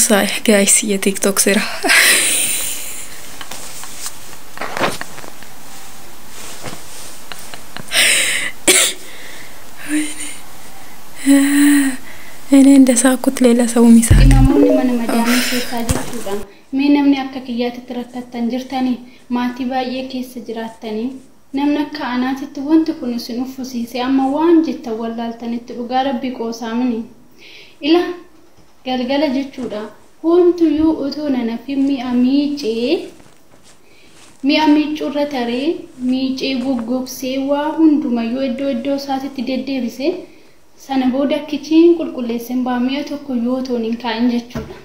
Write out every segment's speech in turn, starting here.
Dursa guys ya TikTok sira. Ini nda sakut lela saumi sa. Namoonni mana madaamii keessaa jirtuudha. Mee namni akka kiyyaatti rakkattan jirtanii maatii baay'ee keessa jiraattanii namni akka anaatitti wanti kun isin uffisiise amma waan jettan wallaaltanitti dhugaa rabbii qoosaamini. Ila galgala jechuudha. Homtuyyuu otoo nanafi mi'a miicurra taree miicee goggogsee waa hundumayyuu iddoo isaatitti deddeebise sana booda kichiin qulqulleessin baami'a tokko yoo tooniin kaa'in jechuudha.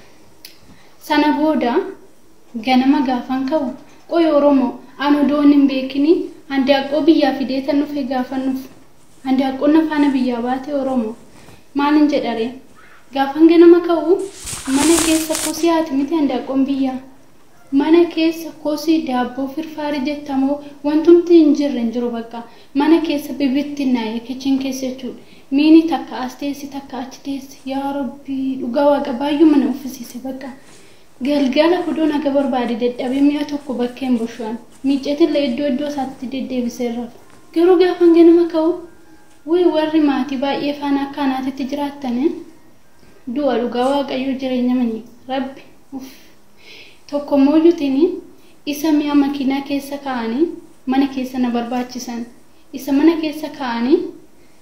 Sana booda ganama gaafan ka'u qoy Oromoo anu doon hin beekini handaaqqoo biyyaa fideetan nuuf gaafannuuf handaaqqoo nafaana biyyaa baate Oromoo maalin jedhare gaafan ganama ka'u mana keessa kosii haati miti handaaqqoon biyyaa mana keessa kosii daabboo firfaarii jettamoo wantumti hin jiru bakka mana keessa bibittinnaa'ee kichiin keessa jechuudha. Miini takka asteessi takka achi teessi yaa rabbii dhugaa waaqa baay'ee mana uffisiise bakka galgala hudoon aga barbaade dadhabee mi'a tokko bakkeen bushaan miiceetillee iddoo isaatti deddeebiseerra garuu gaafan ganama ka'u warri maatii baay'ee faana akka anaatitti jiraattanii du'a dhugaa waaqayyoo jireenya manii rabbi tokko moojuutini isa mi'a makiinaa keessa kaa'anii mana keessa na barbaachisan isa mana keessa kaa'anii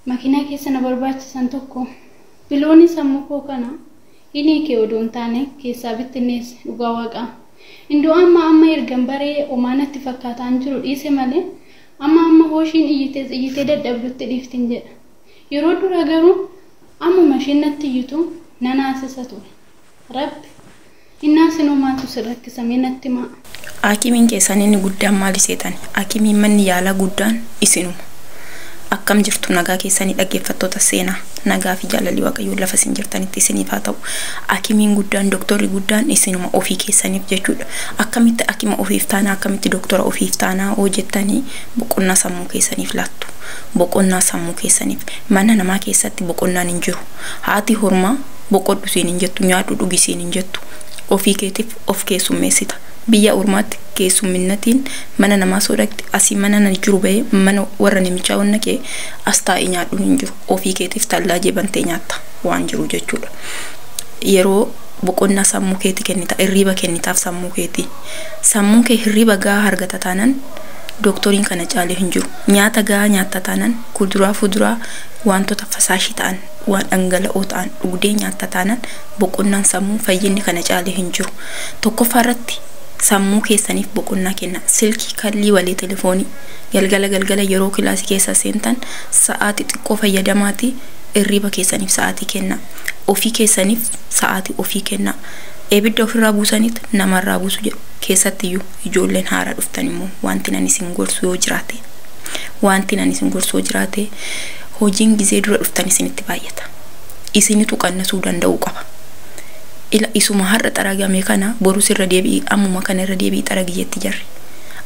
makiinaa keessa na barbaachisan tokko bilooni sammuu koo kana inni kee odoon taane keessaa bittinnees dhugaa waaqa indoo amma ergan baree omaanatti fakkaataan jiru dhiise malee amma hooshiin iyyitee dadhabdutti dhiiftin jedha yeroo dura garuu amma mashiinatti iyyitu nanaasisa ture rabbi innaa sinumaatu sirrakkisamee natti maa Akimiin keessan inni guddaan maali seetan akimiin manni yaalaa guddaan isinuma akkam jirtu nagaa keessanii dhaggeeffattoota seenaa nagaa fi jaalalli waaqayyoo lafa isin jirtanitti isiniif haa ta'u akimiin guddaan doktorri guddaan isinuma ofii keessaniif jechuudha akkamitti akima ofiif taanaa akkamitti doktora ofiif taanaa hojjettanii boqonnaa sammuu keessaniif laattu boqonnaa sammuu keessaniif mana namaa keessatti boqonnaan hin jiru haati hormaa boqodhu siin hin jettu nyaadhu dhugi siin hin jettu ofii keetiif of keessummeessita biyya ormaatti keessumminnatiin mana namaa soodatti asii mana na jiru ba'ee mana warra namichaa wanna kee as taa'ee nyaadhuun hin jiru ofii keetiif tallaa jeebantee nyaatta waan jiru jechuudha yeroo boqonnaa sammuu keeti kennita hirriba kennitaaf sammuu kee hirriba gahaa argata taanaan doktoriin kana caalee hin jiru nyaata gahaa nyaatta taanaan kuduraa fuduraa wantoota fasaashii ta'an waan dhangala'oo ta'an dhugdee nyaatta taanaan boqonnaan sammuu fayyinni kana caalee hin jiru tokkoffaarratti sammuu keessaniif boqonnaa kenna silkii kallii walee telefoonii galgala yeroo kilaasii keessa seentan sa'aatii xiqqoo fayyadamaati hirriba keessaniif sa'aatii kenna ofii keessaniif sa'aatii ofii kenna ebidda ofirraa buusaniit namarraa buusu jedhu keessattiyyuu ijoolleen haaraa dhuftan immoo wanti nan isin gorsu yoo jiraate hojiin gizee dura dhuftan isinitti baay'ata isinitu qannasuu danda'uu qaba ila isuma har'a xaragame kana boru sirra deebi'i ammuma kana irra deebi'i xaragiyyetti jarri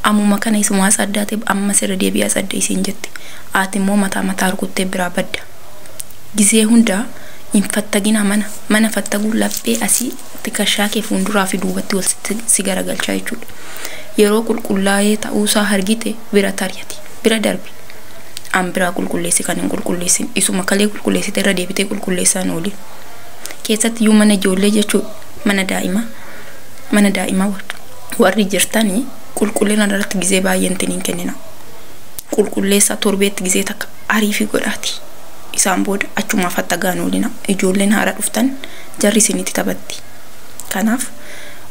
ammuma kana isuma saddaate amma sirra deebi'i sadda isin jetti ati immoo mataa rukuttee biraa badda gizee hunda infattagina mana fattaguu laphee asii tikashaa kee fuunduraa fi duubatti wal si garagalchaa jechuudha yeroo qulqullaa'ee ta'uusaa hargite bira tariyati bira darbi bira qulqulleessi kan hin qulqulleessin isuma kalee qulqulleessite irra deebitee qulqulleessaan ooli keessatti yuu mana ijoollee jechuudha mana daa'imaa warri jirtanii qulqullina irratti gizee baay'een tiniin kennina qulqulleessa torbeetti gizee takka ariifi godhaati isaan booda achuma fattagaan oolina ijoolleen haaraa dhuftan jarri isinitti taphatti kanaaf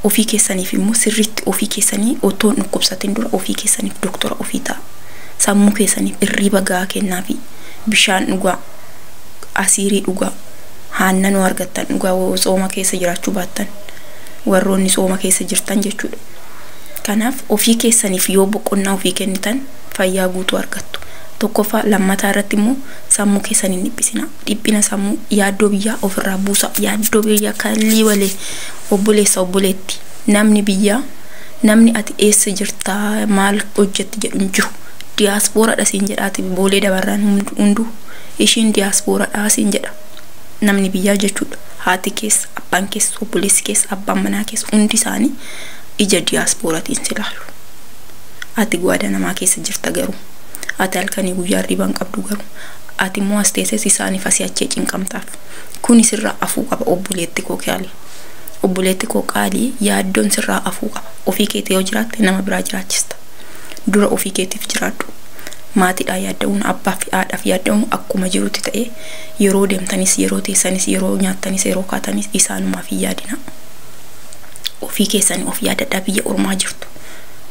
ofii keessaniif immoo sirriitti ofii keessanii otoo dhukkubsatin dura ofii keessaniif doktora ofii ta'a sammuu keessaniif hirriba gahaa kennaa fi bishaan dhugaa asiirii dhugaa haannanoo argattan dhugaa sooma keessa jiraachuu baattan warroonni sooma keessa jirtan jechuudha kanaaf ofii keessaniif yoo boqonnaa ofii kennitan fayyaa guutuu argattu tokkoffaa lammataa irratti immoo sammuu keessaniin dhiphina sammuu yaaddoo biyyaa ofirraa buusa yaaddoo biyyaa kallii walee obboleetti namni ati eessa jirtaa maal hojjetti jedhu hin jiru diyaaspoora siin jedhaati boolee dabarraan hunduu ishiin diyaaspoora siin jedha namni biyyaa jechuudha haati keessa, abbaan keessa, obboleessi keessa, abbaan manaa keessa hundi isaanii ija diiyaasporaatiin si ilaalu. Ati gwaada namaa keessa jirta garuu. Ati halkanii guyyaa riban qabdu garuu. Ati immoo as teesses isaaniif asii achii cinqamtaaf. Kuni sirraa afuu qaba obboleetti koo qaalii. Obboleetti koo qaalii yaaddoon sirraa afuu qaba. Ofii keetii yoo jiraatte nama biraa jiraachista. Dura ofii keetiif jiraadhu. Maatiidhaa yaadda'uun abbaa fi haadhaaf yaadda'uun akkuma jirutti ta'ee yeroo deemtanis yeroo teessanis yeroo nyaattanis yeroo kaatanis isaanumaaf hin yaadina. Ofii keessanii of yaadadhaa biyya ormaa jirtu.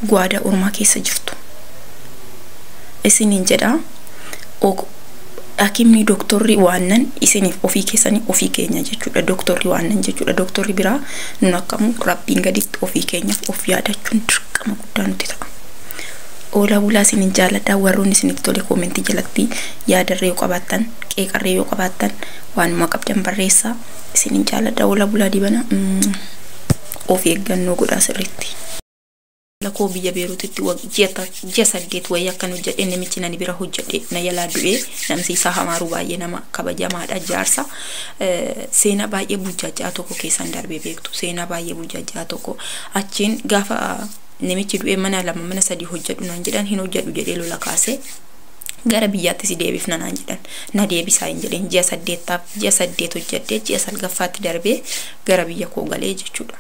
Gwaada ormaa keessa jirtu. Isiniin jedhaa hakimni doktorri waannan isiniif ofii keessanii ofii keenya jechuudha. Doktorri waannan jechuudha. Doktorri biraa nun akkamu rabbiin gaditti ofii keenyaaf of yaadachuun dirqama guddaa nuti ta'a. Ola bulaa isinin jaaladhaa warroonni isinitti tole koomentii jalatti yaadarree yoo qabaattan qeeqarree yoo qabaattan waanuma qabdan barreessaa. Isinin jaaladhaa ola bulaa dibana of eeggannoo godhaa sirriitti. Lakoo biyya Beeruutitti ji'a 8 wayii akkan hojjedhe namichi nani bira hojjedhe na yalaa du'ee namsiisaa Hamaaruu baay'ee nama kabajamaadha jaarsa. Seenaa baay'ee burjaajaa tokko keessan darbee beektu. Seenaa baay'ee burjaajaa tokko achiin gaafa namichi du'ee mana 2 mana 3 hojjedhu naan jedhan hin hojjedhu jedhee lola kaasee gara biyyaatti si deebifna naan jedhan. Na deebisaa hin jedheen ji'a 8 hojjedhe ji'a 9ffaatti darbee gara biyya koo galee jechuudha.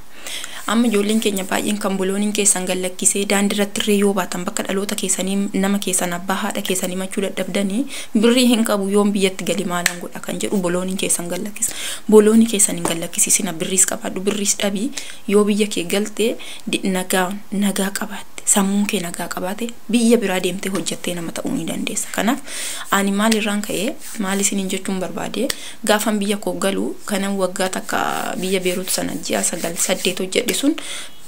Amma ijoolleen keenya baay'een kan bulooniin keessan gallakkisee daandiirratti irree yoo baatan bakka dhaloota keessanii nama keessan abbaa haadha keessanii machuu dadhabdanii birrii hin qabu yoon biyyatti gali maalan godha kan jedhu bulooniin keessan gallakkisa. Bulooni keessan hin gallakkisiisina birriis qabaadhu birriis dhabii yoo biyya kee galtee nagaa qabaatte sammuun kee nagaa qabaate biyya biraa deemtee hojjettee nama ta'uu ni dandeessa. Kanaaf ani maalirraan ka'ee maal isiniin jechuun barbaade gaafan biyya koo galu kanan waggaa takka biyya Beeruut sana ji'a 9-8 hojjedhe sun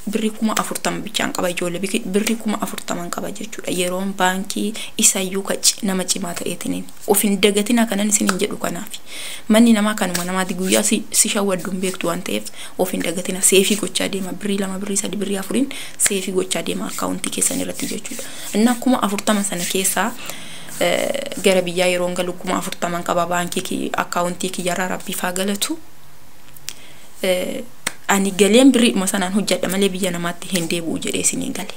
birrii 40,000 bichaan qaba ijoollee birrii 40,000 qaba jechuudha. Yeroon baankii isayyuu nama cimaa ta'eetiniin of hin dagatina kanan isiniin jedhu. Kanaaf manni namaa kanuma namaati guyyaa si shawwadduun beektu waan ta'eef of hin dagatina seefii gochaa deema birrii 2 birrii 3 birrii 4 seefii gochaa deema akkaawuntii keessan irratti jechuudha. Inni akkuma 40 sana keessaa gara biyyaa yeroon galu 40,000 qaba baankii akkaawuntii kiyyarraa rabbiif haa galatu. Ani galeen birrii sanaan hojjedha malee biyya namaatti hin deebi'u jedhee isiniin gale.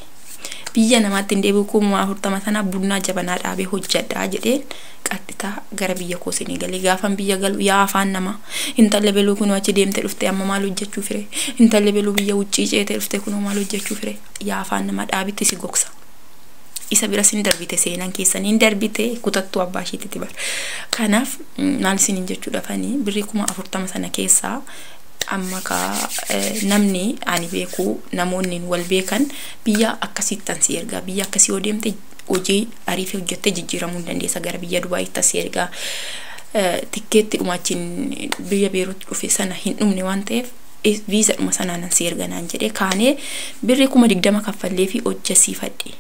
Biyya namaatti hin deebi'u 40,000 sana bunnaa jabanaa dhaabee hojjedhaa jedheen qaxxitaa gara biyya koo isiniin gale. Gaafan biyya galu yaa afaan nama intalli beluu kun achi deemte dhufte amma maal hojjechuu fire intalli beluu biyya wuccii ceete dhufte kun maal hojjechuu fire yaa afaan nama dhaabitti si gogsa. Isa bira sin darbite seenan keessan hin darbite kutattu abbaa isheetitti bar. Kanaaf maal isiniin jechuudha fanii birrii 40,000 sana keessaa amma ka namni ani beeku namoonni wal beekan biyya akkasittan si erga biyya akkasii yoo deemte hojii ariifee hojjette jijjiiramuu dandeessa gara biyya Dubaayitti si erga tikkeetti dhumaachiin biyya Beeruut dhufe sana hin dhumne waan ta'eef viisa dhuma sanaan si erga naan jedhee kaanee birrii 20,000 kaffallee fi hojjesiifadhe.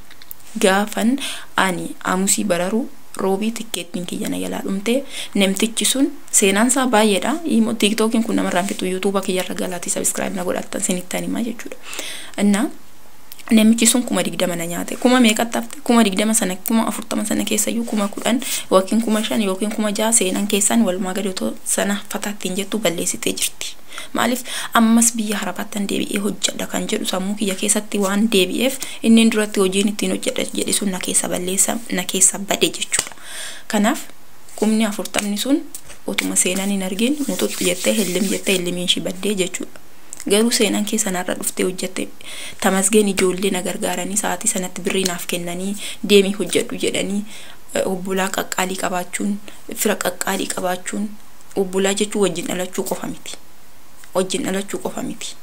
Gaafan ani aamusii bararu roobii tikkeettiin kiyyana yalaa dhumte namtichi sun seenaan isaa baay'eedha. TikTokiin kun namarraan fitu YouTube kiyyarra galaati subscribe na godhattan sinittan himaa jechuudha. Inna namichi sun 20,000 na nyaate. Kuma meeqatti hafte 20,000 sana 40,000 sana keessayyuu 10,000 yookiin 5,000 yookiin 6,000 seenan keessan walumaa gadi otoo sana fataattiin jettu balleessitee jirti. Maaliif ammas biyya harabaattan deebi'ee hojjedha kan jedhu sammuu kiyya keessatti waan deebi'eef inni duratti hojiin ittiin hojjedha jedhe sun na keessa balleessa na keessa bade jechuudha. Kanaaf 40,000 sun otuma seenan hin argin mututti jettee hillimiin shi baddee jechuudha. Garuu seenan keessa narra dhuftee hojjette tamasgeen ijoollee na gargaaranii sa'aatii sanatti birrii naaf kennanii deemii hojjedhu jedhanii obbolaa qaqqaalii qabaachuun fira qaqqaalii qabaachuun obbolaa jechuun wajjin dhalachuu qofa miti. Wajjin dhalachuu qofa miti.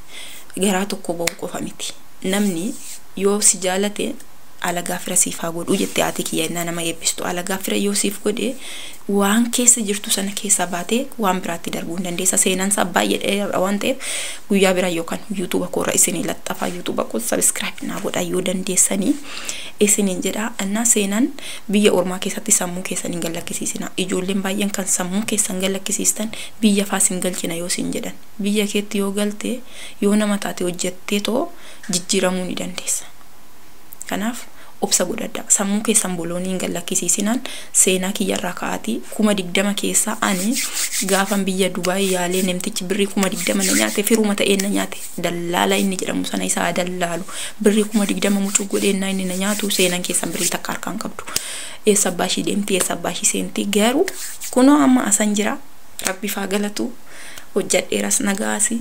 Garaa tokko ba'uu qofa miti. Namni yoo si jaalate alagaa fira siif haa godhu jettee ati kiyya nama eebbistu. Alagaa fira yoo siif godhe waan keessa jirtu sana keessa baatee waan biraatti darbuu hin dandeessa. Seenaan isaa baay'ee dheeraa waan ta'eef guyyaa biraa yookaan YouTube koorra isinii laxxafaa YouTube koo subscribe naa godhaa yoo dandeessanii isiniin jedha. Annaa seenaan biyya ormaa keessatti sammuu keessan hin gallakkisiisina. Ijoolleen baay'een kan sammuu keessan gallakkisiistan biyya faas hin galchina yoo sin jedhan. Biyya keetti yoo galte yoo nama taate hojjettee too jijjiiramuu ni dandeessa. Kanaaf obsa godhadha sammuu keessan boloonii hin gallakkisiisinaan seenaa kiyyarraa ka'aati 2020 keessa ani gaafan biyya Dubaay yaalee namtichi birrii 2020 na nyaate firuma ta'ee na nyaate dallaala inni jedhamu sana isaa dallaalu birrii 2020 mucuu godheenna inni na nyaatu seenan keessan birrii takka harkaan qabdu eessa baashii deemti eessa baashii seenti garuu kunoo amma asan jira rabbi faa galatu hojjadheeras nagaasi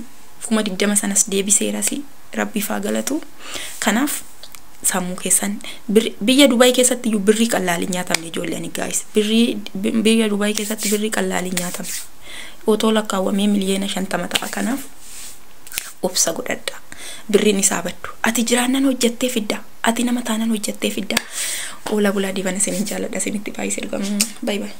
2020 sanas deebiseerasi rabbi faa galatu kanaaf sammuu keessan biyya Dubaay keessatti birrii qallaali nyaatamne ijoolleen guys biyya Dubaay keessatti birrii qallaali nyaatamne otoo lakkaawwamee miliyoona 50 ta'a kanaaf obsa godhadha birriin isaa baddu ati jiraannan hojjattee fidda ati nama taanan hojjattee fidda ola bulaa dibana sinin jaaladha sinitti baay'ee ergamu bye bye